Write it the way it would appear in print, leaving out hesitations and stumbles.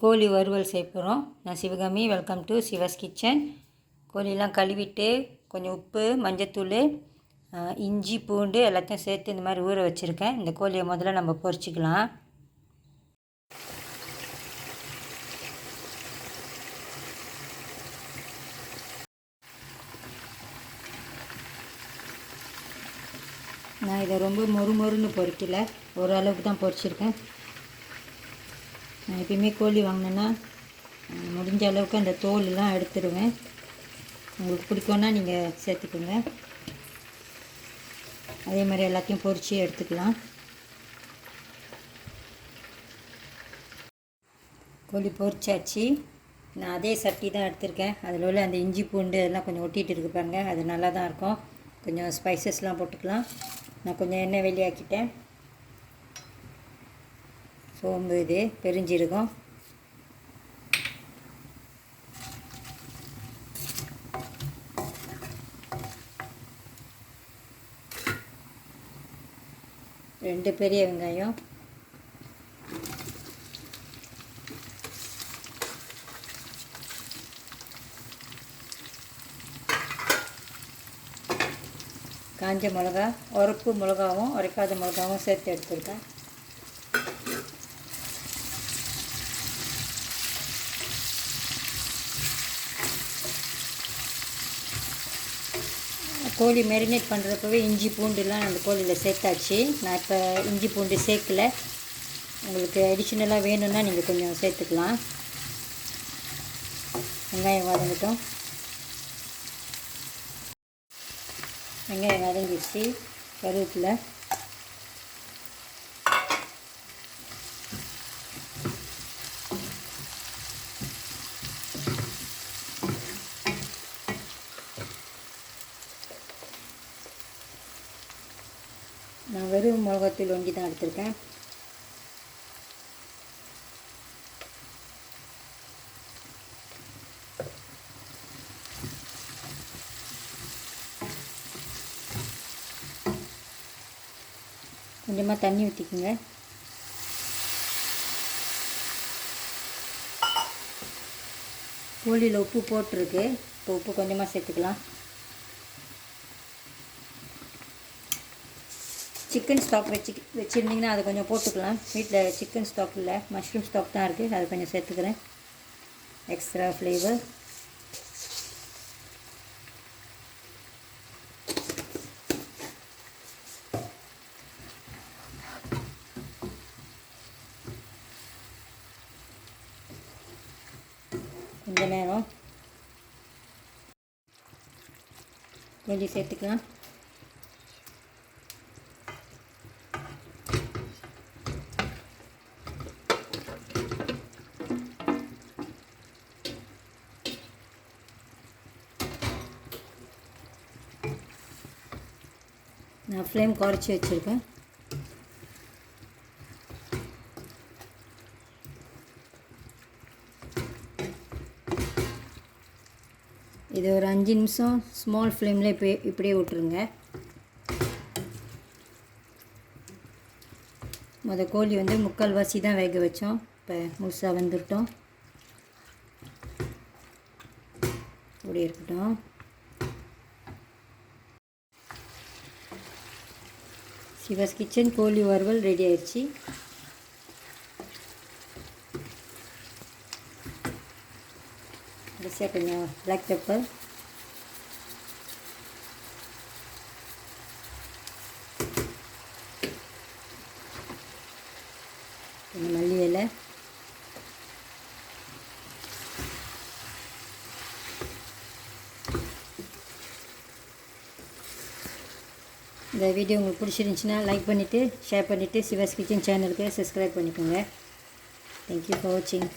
கோழி வறுவல் செய்ய போகிறோம். நான் Sivakami. Welcome to Siva's kitchen. கோழிலாம் கழுவிட்டு கொஞ்சம் உப்பு, மஞ்சத்தூள், இஞ்சி, பூண்டு எல்லாத்தையும் சேர்த்து இந்த மாதிரி ஊற வச்சுருக்கேன். இந்த கோழியை முதல்ல நம்ம பொரிச்சிக்கலாம். நான் இதை ரொம்ப மொறுன்னு பொரிக்கலை, ஓரளவுக்கு தான் பொரிச்சிருக்கேன். நான் எப்பயுமே கோழி வாங்கினேன்னா முடிஞ்ச அளவுக்கு அந்த தோலெலாம் எடுத்துடுவேன். உங்களுக்கு பிடிக்கும்னா நீங்கள் சேர்த்துக்கோங்க. அதே மாதிரி எல்லாத்தையும் பொரித்து எடுத்துக்கலாம். கோழி பொரிச்சாச்சு. நான் அதே சட்டி தான் எடுத்திருக்கேன். அதில் உள்ள அந்த இஞ்சி பூண்டு எல்லாம் கொஞ்சம் ஒட்டிகிட்டு இருக்கு பாருங்கள். அது நல்லா தான் இருக்கும். கொஞ்சம் ஸ்பைசஸ்லாம் போட்டுக்கலாம். நான் கொஞ்சம் எண்ணெய் வெளியாக்கிட்டேன். சோம்பு, இது பெருஞ்சீரகம், ரெண்டு பெரிய வெங்காயம், காஞ்ச மிளகா, உரப்பு மிளகாவும் உரைக்காத மிளகாவும் சேர்த்து எடுத்துருக்கேன். கோழி மேரினேட் பண்ணுறப்பவே இஞ்சி பூண்டுலாம் அந்த கோழியில் சேர்த்தாச்சு. நான் இப்போ இஞ்சி பூண்டு சேர்க்கலை. உங்களுக்கு அடிஷ்னலாக வேணும்னா நீங்கள் கொஞ்சம் சேர்த்துக்கலாம். வெங்காயம் வதங்கட்டும். வெங்காயம் வதங்கிடுச்சு. கருவேப்பிலை, நான் வெறும் மிளகாத்தூள் ஒண்டி தான் எடுத்திருக்கேன். கொஞ்சமாக தண்ணி ஊற்றிக்குங்க. கோழியில் உப்பு போட்டிருக்கு. இப்போ உப்பு கொஞ்சமாக சேர்த்துக்கலாம். சிக்கன் ஸ்டாக் வச்சுருந்திங்கன்னா அதை கொஞ்சம் போட்டுக்கலாம். வீட்டில் சிக்கன் ஸ்டாக் இல்லை, மஷ்ரூம் ஸ்டாக் தான் இருக்குது. அதை கொஞ்சம் சேர்த்துக்கிறேன். Extra flavour. கொஞ்ச நேரம் கொஞ்சம் சேர்த்துக்கலாம். நான் ஃப்ளேம் குறைச்சி வச்சுருக்கேன். இது ஒரு 5 நிமிஷம் ஸ்மால் ஃப்ளேமில் இப்படியே விட்டுருங்க. கோழி வந்து முக்கால்வாசி தான் வேக வச்சோம். இப்போ முழுசாக வந்துட்டோம். இப்படி இருக்கட்டும். சிவாஸ் கிச்சன் கோழி வறுவல் ரெடி ஆயிடுச்சு. கடைசியாக கொஞ்சம் பிளாக் பெப்பர், கொஞ்சம் மல்லி இலை, இந்த வீடியோ உங்களுக்கு பிடிச்சிருந்துச்சின்னா லைக் பண்ணிவிட்டு ஷேர் பண்ணிவிட்டு சிவாஸ் கிச்சன் சேனலுக்கு சப்ஸ்கிரைப் பண்ணிக்கோங்க. தேங்க்யூ ஃபார் வாட்சிங்.